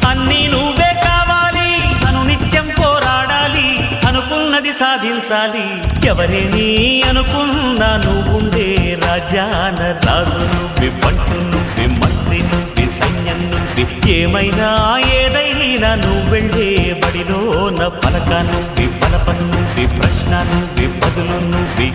అన్నీ నువ్వే కావాలి, అను నిత్యం పోరాడాలి, అనుకున్నది సాధించాలి. ఎవరేని అనుకున్నా నువ్వుండే రాజ్యాన రాజు నువ్వి, పంటు నువ్వి, మంత్రి నువ్వి, సైన్యం నువ్వి, ఏమైనా ఏదైనా నువ్వెళ్ళే బడిలో నా పలక నువ్వి, పలప నువ్వి, ప్రశ్న నువ్వి, బదులు నువ్వి.